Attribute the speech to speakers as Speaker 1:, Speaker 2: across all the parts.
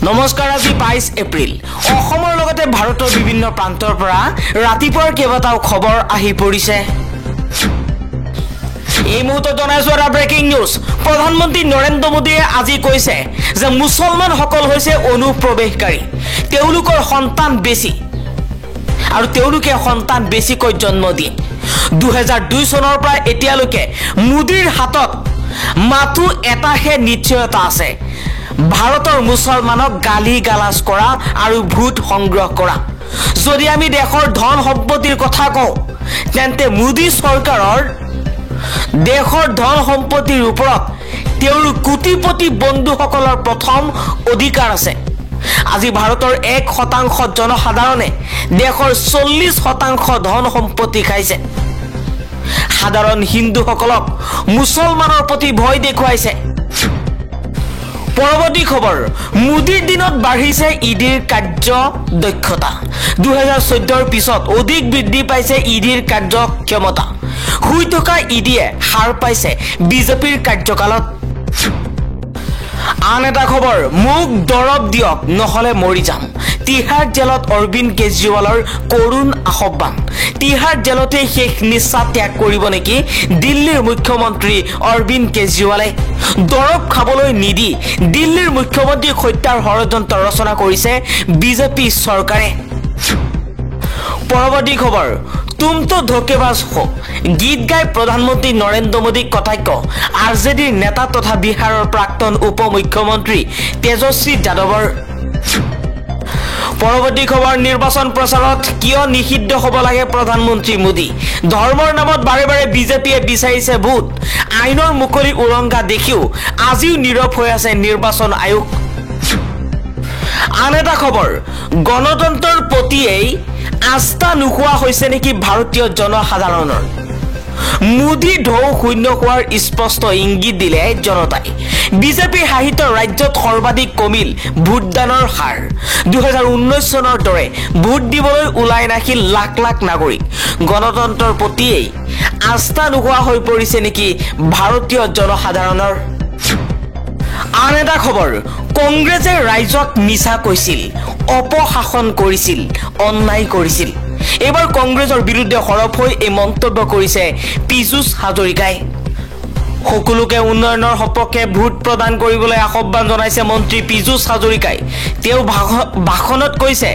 Speaker 1: নমস্কাৰ, আজি 22 এপ্ৰিল। অসমৰ লগতে ভাৰতৰ বিভিন্ন প্ৰান্তৰ পৰা ৰাতিপুৱাৰ কেইবাটাও খবৰ আহি পৰিছে। এই মুহূৰ্তত জনাইছো এটা ব্ৰেকিং নিউজ। প্ৰধানমন্ত্ৰী নৰেন্দ্ৰ মোদীয়ে আজি কৈছে যে মুছলমানসকল হৈছে অনুপ্ৰৱেশকাৰী, তেওঁলোকৰ সন্তান বেছি আৰু তেওঁলোকে সন্তান বেছিকৈ জন্ম দিয়ে। 2002 চনৰ পৰা এতিয়ালৈকে মোদীৰ হাতত মাথো এটাহে নিশ্চয়তা আছে, ভাৰতৰ মুছলমানক গালি গালাজ কৰা আৰু ভোট সংগ্ৰহ কৰা। যদি আমি দেশৰ ধন সম্পত্তিৰ কথা কওঁ, তেন্তে মোদী চৰকাৰৰ দেশৰ ধন সম্পত্তিৰ ওপৰত তেওঁৰ কোটিপতি বন্ধুসকলৰ প্ৰথম অধিকাৰ আছে। আজি ভাৰতৰ 1% জনসাধাৰণে দেশৰ 40% ধন সম্পত্তি খাইছে। সাধাৰণ হিন্দুসকলক মুছলমানৰ প্ৰতি ভয় দেখুৱাইছে। পৰৱৰ্তী খবৰ, মোদীৰ দিনত বাঢ়িছে ইডিৰ কাৰ্য দক্ষতা। 2014ৰ পিছত অধিক বৃদ্ধি পাইছে ইডিৰ কাৰ্যক্ষমতা। শুই থকা ইডিয়ে হাৰ পাইছে বিজেপিৰ কাৰ্যকালত। আন এটা খবৰ, মোক দৰৱ দিয়ক নহলে মৰি যাম। তিহাৰ জেলত অৰবিন্দ কেজৰিৱালৰ কৰুণ আহ্বান। তিহাৰ জেলতে শেষ নিশ্বাস ত্যাগ কৰিব নেকি দিল্লীৰ মুখ্যমন্ত্ৰী অৰবিন্দ কেজৰিৱালে? দৰৱ খাবলৈ নিদি দিল্লীৰ মুখ্যমন্ত্ৰীক হত্যাৰ ষড়যন্ত্ৰ ৰচনা কৰিছে বিজেপি চৰকাৰে। পৰৱৰ্তী খবৰ, তুম তো ধোকেবাজ হো গীত গাই প্ৰধানমন্ত্ৰী নৰেন্দ্ৰ মোদীক কটাক্ষ আৰজেডিৰ নেতা তথা বিহাৰৰ প্ৰাক্তন উপ মুখ্যমন্ত্ৰী তেজস্বী যাদৱৰ। পৰৱৰ্তী খবৰ, নিৰ্বাচন প্ৰচাৰত কিয় নিষিদ্ধ হ'ব লাগে প্ৰধানমন্ত্ৰী মোদী? ধৰ্মৰ নামত বাৰে বাৰে বিজেপিয়ে বিচাৰিছে ভোট। আইনৰ মুকলি উলংঘা দেখিও আজিও নীৰৱ হৈ আছে নিৰ্বাচন আয়োগ। আন এটা খবৰ, গণতন্ত্ৰৰ প্ৰতিয়েই আস্থা নোহোৱা হৈছে নেকি ভাৰতীয় জনসাধাৰণৰ? মোদী ঢৌ শূন্য হোৱাৰ স্পষ্ট ইংগিত দিলে জনতাই। বিজেপিৰ শাসিত ৰাজ্যত সৰ্বাধিক কমিল ভোটদানৰ হাৰ। 2019 চনৰ দৰে ভোট দিবলৈ ওলাই নাহিল লাখ লাখ নাগৰিক। গণতন্ত্ৰৰ প্ৰতিয়েই আস্থা নোহোৱা হৈ পৰিছে নেকি ভাৰতীয় জনসাধাৰণৰ? আন এটা খবৰ, কংগ্ৰেছে ৰাইজক মিছা কৈছিল, অপশাসন কৰিছিল, অন্যায় কৰিছিল। এইবাৰ কংগ্ৰেছৰ বিৰুদ্ধে সৰব হৈ এই মন্তব্য কৰিছে পীযুষ হাজৰিকাই। সকলোকে উন্নয়নৰ সপক্ষে ভোট প্ৰদান কৰিবলৈ আহ্বান জনাইছে মন্ত্ৰী পীযুষ হাজৰিকাই। তেওঁ ভাষণত কৈছে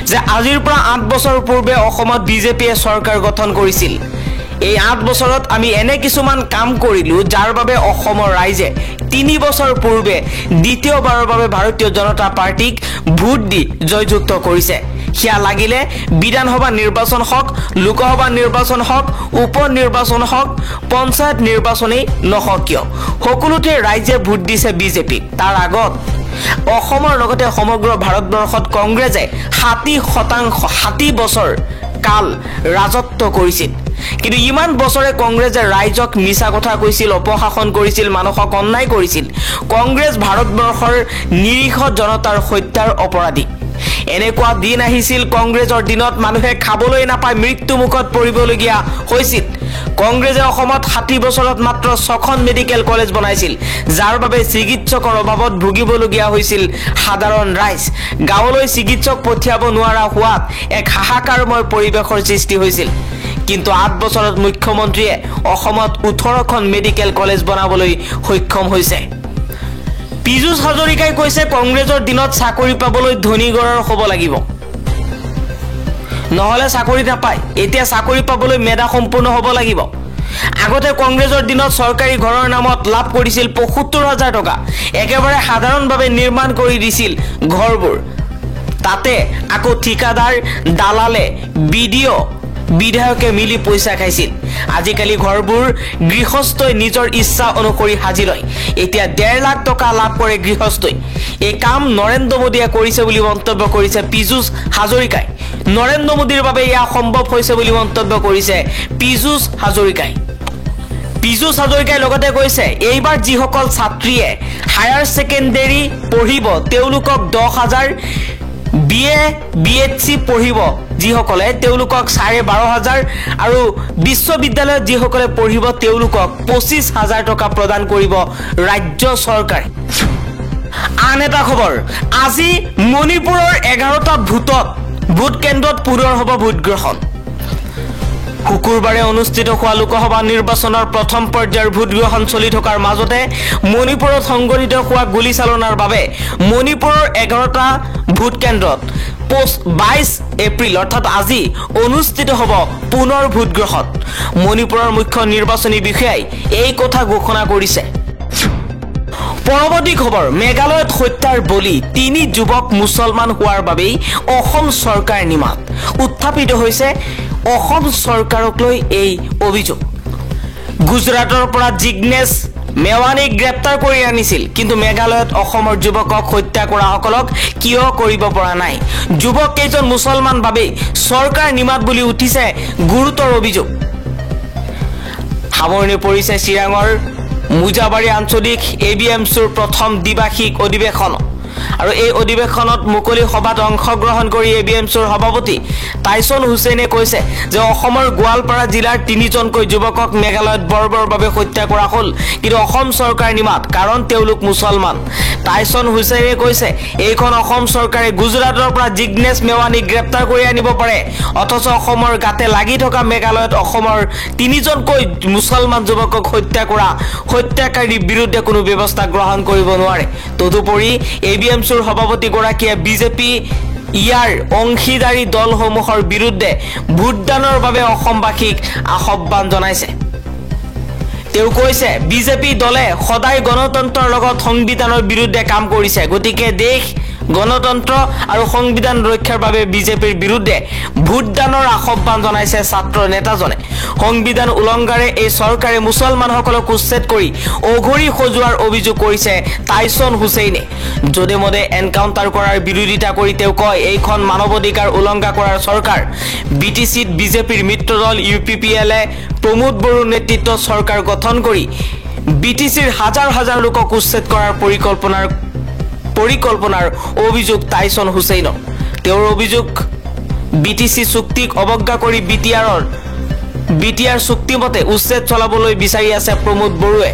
Speaker 1: যে আজিৰ পৰা 8 বছৰ পূৰ্বে অসমত বিজেপিয়ে চৰকাৰ গঠন কৰিছিল। এই 8 বছৰত আমি এনে কিছুমান কাম কৰিলো যাৰ বাবে অসমৰ ৰাইজে 3 বছৰ পূৰ্বে দ্বিতীয়বাৰৰ বাবে ভাৰতীয় জনতা পাৰ্টিক ভোট দি জয়যুক্ত কৰিছে। সেয়া লাগিলে বিধানসভা নিৰ্বাচন হওক, লোকসভা নিৰ্বাচন হওক, উপ নিৰ্বাচন হওক, পঞ্চায়ত নিৰ্বাচনেই নহওক কিয়, সকলোতে ৰাইজে ভোট দিছে বিজেপিক। তাৰ আগত অসমৰ লগতে সমগ্ৰ ভাৰতবৰ্ষত কংগ্ৰেছে 60 বছৰ কাল ৰাজত্ব কৰিছিল। কিন্তু ইমান বছৰে কংগ্ৰেছে ৰাইজক মিছা কথা কৈছিল, অপশাসন কৰিছিল, মানুহক অন্যায় কৰিছিল। কংগ্ৰেছ ভাৰতবৰ্ষৰ নিৰীহ জনতাৰ হত্যাৰ অপৰাধী। এনেকুৱা দিন আহিছিল কংগ্ৰেছৰ দিনত মানুহে খাবলৈ নাপাই মৃত্যু মুখত পৰিবলগীয়া হৈছিল। কংগ্ৰেছে অসমত 60 বছৰত মাত্ৰ 6খন মেডিকেল কলেজ বনাইছিল, যাৰ বাবে চিকিৎসকৰ অভাৱত ভুগিবলগীয়া হৈছিল সাধাৰণ ৰাইজ। গাঁৱলৈ চিকিৎসক পঠিয়াব নোৱাৰা হোৱাত এক হাহাকাৰময় পৰিৱেশৰ সৃষ্টি হৈছিল। কিন্তু 8 বছৰত মুখ্যমন্ত্ৰীয়ে অসমত 18খন মেডিকেল কলেজ বনাবলৈ সক্ষম হৈছে। পীযুষ হাজৰিকাই কৈছে কংগ্ৰেছৰ দিনত চাকৰি পাবলৈ ধনীঘৰৰ হ'ব লাগিব, নহলে চাকৰি নাপায়। এতিয়া চাকৰি পাবলৈ মেধা সম্পূৰ্ণ হ'ব লাগিব। আগতে কংগ্ৰেছৰ দিনত চৰকাৰী ঘৰৰ নামত লাভ কৰিছিল ৭৫,০০০ টকা। একেবাৰে সাধাৰণভাৱে নিৰ্মাণ কৰি দিছিল ঘৰবোৰ। তাতে আকৌ ঠিকাদাৰ, দালালে, বিডিঅ, বিধায়কে মিলি পইচা খাইছিল। আজিকালি ঘৰবোৰ গৃহস্থই নিজৰ ইচ্ছা অনুসৰি সাজি লয়। এতিয়া ১.৫ লাখ টকা লাভ কৰে গৃহস্থই। এই কাম নৰেন্দ্ৰ মোদীয়ে কৰিছে বুলি মন্তব্য কৰিছে পীযুষ হাজৰিকাই। নৰেন্দ্ৰ মোদীৰ বাবে এয়া সম্ভৱ হৈছে বুলি মন্তব্য কৰিছে পীযুষ হাজৰিকাই। পীযুষ হাজৰিকাই লগতে কৈছে, এইবাৰ যিসকল ছাত্ৰীয়ে হায়াৰ ছেকেণ্ডেৰী পঢ়িব তেওঁলোকক 10,000, BA BHC পঢ়িব যিসকলে তেওঁলোকক 12,500 আৰু বিশ্ববিদ্যালয়ত যিসকলে পঢ়িব তেওঁলোকক 25,000 টকা প্ৰদান কৰিব ৰাজ্য চৰকাৰে। আন এটা খবৰ, আজি মণিপুৰৰ 11টা ভোট কেন্দ্ৰত পুনৰ হ'ব ভোট গ্ৰহণ। শুকুৰবাৰে অনুষ্ঠিত হোৱা লোকসভা নিৰ্বাচনৰ প্ৰথম পৰ্যায়ৰ ভোট গ্ৰহণ চলি থকাৰ মাজতে মণিপুৰত সংঘটিত হোৱা গুলীচালনাৰ বাবে মণিপুৰৰ 11টা ভোট কেন্দ্ৰত 22 এপ্ৰিল অৰ্থাৎ আজি অনুষ্ঠিত হ'ব পুনৰ ভোট গ্ৰহণ। মণিপুৰৰ মুখ্য নিৰ্বাচনী বিষয়াই এই কথা ঘোষণা কৰিছে। পৰৱৰ্তী খবৰ, মেঘালয়ত হত্যাৰ বলি 3 যুৱক মুছলমান হোৱাৰ বাবেই অসম চৰকাৰ নিমাত। উত্থাপিত হৈছে অসম চৰকাৰক লৈ এই অভিযোগ। গুজৰাটৰ পৰা জিগ্নেশ মেৱানীক গ্ৰেপ্তাৰ কৰি আনিছিল, কিন্তু মেঘালয়ত অসমৰ যুৱকক হত্যা কৰাসকলক কিয় কৰিব পৰা নাই? যুৱক কেইজন মুছলমান বাবেই চৰকাৰ নিমাত বুলি উঠিছে গুৰুতৰ অভিযোগ। সামৰণি পৰিছে চিৰাঙৰ মুজাবাৰী আঞ্চলিক ABMCৰ প্ৰথম দ্বিভাষিক অধিৱেশন। আৰু এই অধিৱেশনত মুকলি সভাত অংশগ্ৰহণ কৰি ABMCৰ সভাপতি টাইছন হুছেইনে কৈছে যে অসমৰ গোৱালপাৰা জিলাৰ 3জনকৈ যুৱকক মেঘালয়ত বৰ্বৰভাৱে হত্যা কৰা হ'ল, কিন্তু অসম চৰকাৰ নিমাত কাৰণ তেওঁলোক মুছলমান। টাইছন হুছেইনে কৈছে এইখন অসম চৰকাৰে গুজৰাটৰ পৰা জিগ্নেশ মেৱানীক গ্ৰেপ্তাৰ কৰি আনিব পাৰে, অথচ অসমৰ গাতে লাগি থকা মেঘালয়ত অসমৰ 3জনকৈ মুছলমান যুৱকক হত্যা কৰা হত্যাকাৰীৰ বিৰুদ্ধে কোনো ব্যৱস্থা গ্ৰহণ কৰিব নোৱাৰে। তদুপৰি ABMCৰ সভাপতিগৰাকীয়ে বিজেপি ইয়াৰ অংশীদাৰী দলসমূহৰ বিৰুদ্ধে ভোটদানৰ বাবে অসমবাসীক আহ্বান জনাইছে। তেওঁ কৈছে বিজেপি দলে সদায় গণতন্ত্ৰৰ লগত সংবিধানৰ বিৰুদ্ধে কাম কৰিছে, গতিকে দেশ গণতন্ত্ৰ আৰু সংবিধান ৰক্ষাৰ বাবে বিজেপিৰ বিৰুদ্ধে ভোটদানৰ আহ্বান জনাইছে ছাত্ৰ নেতাজনে। সংবিধান উলংঘাৰে এই চৰকাৰে মুছলমানসকলক উচ্ছেদ কৰি অঘৰী সজোৱাৰ অভিযোগ কৰিছে টাইছন হুছেইনে। য'তে মদে এনকাউণ্টাৰ কৰাৰ বিৰোধিতা কৰি তেওঁ কয় এইখন মানৱ অধিকাৰ উলংঘা কৰাৰ চৰকাৰ। BTCত বিজেপিৰ মিত্ৰদল UPPLে প্ৰমোদ বড়োৰ নেতৃত্বত চৰকাৰ গঠন কৰি BTCৰ হাজাৰ হাজাৰ লোকক উচ্ছেদ কৰাৰ পৰিকল্পনাৰ অভিযোগ টাইছন হুছেইনৰ। তেওঁৰ অভিযোগ BTC চুক্তিক অৱজ্ঞা কৰি BTR চুক্তিমতে উচ্ছেদ চলাবলৈ বিচাৰি আছে প্ৰমোদ বড়োৱে।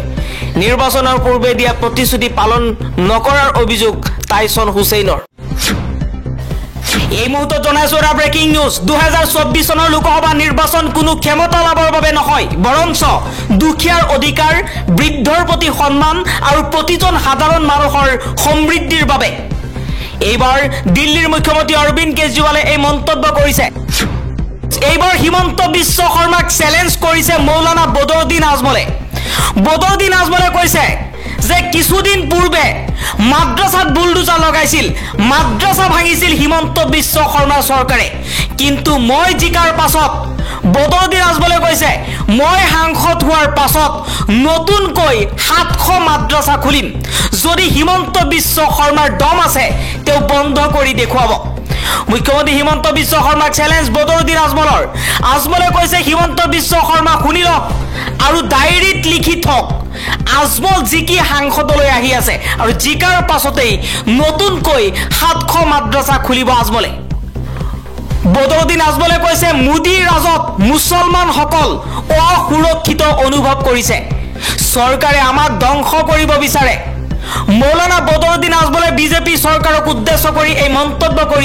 Speaker 1: নিৰ্বাচনৰ পূৰ্বে দিয়া প্ৰতিশ্ৰুতি পালন নকৰাৰ অভিযোগ টাইছন হুছেইনৰ। এই মুহূৰ্তত জনাইছো এটা ব্ৰেকিং নিউজ। 2024 চনৰ লোকসভা নিৰ্বাচন কোনো ক্ষমতা লাভৰ বাবে নহয়, বৰঞ্চ দুখীয়াৰ অধিকাৰ, বৃদ্ধৰ প্ৰতি সন্মান আৰু প্ৰতিজন সাধাৰণ মানুহৰ সমৃদ্ধিৰ বাবে। এইবাৰ দিল্লীৰ মুখ্যমন্ত্ৰী অৰবিন্দ কেজৰিৱালে এই মন্তব্য কৰিছে। এইবাৰ হিমন্ত বিশ্ব শৰ্মাক চেলেঞ্জ কৰিছে মৌলানা বদৰুদ্দিন আজমলে। বদৰুদ্দিন আজমলে কৈছে যে কিছুদিন পূৰ্বে মাদ্ৰাসাত বুলডোজাৰ লগাইছিল, মাদ্ৰাসা ভাঙিছিল হিমন্ত বিশ্ব শৰ্মা চৰকাৰে, কিন্তু মই জিকাৰ পাছত বদৰুদ্দিন আজমলে কৈছে মই সাংসদ হোৱাৰ পাছত নতুনকৈ 700 মাদ্ৰাসা খুলিম। যদি হিমন্ত বিশ্ব শৰ্মাৰ দম আছে তেওঁ বন্ধ কৰি দেখুৱাব। মুখ্যমন্ত্ৰী হিমন্ত বিশ্ব শৰ্মাক চেলেঞ্জ বদৰুদ্দিন আজমলৰ। আজমলে কৈছে হিমন্ত বিশ্ব শৰ্মা শুনি লওক আৰু ডায়েৰীত লিখি থওক আজমল জিকি সাংসদলৈ আহি আছে আৰু জিকাৰ পাছতেই নতুনকৈ 700 মাদ্ৰাসা খুলিব আজমলে। বদৰুদ্দিন আজমলে কৈছে মোদীৰ ৰাজত মুছলমানসকল অসুৰক্ষিত অনুভৱ কৰিছে, চৰকাৰে আমাক ধ্বংস কৰিব বিচাৰে। মৌলানা বদৰুদ্দিন আজমলে বিজেপি চৰকাৰক উদ্দেশ্য কৰি এই মন্তব্য কৰিছে।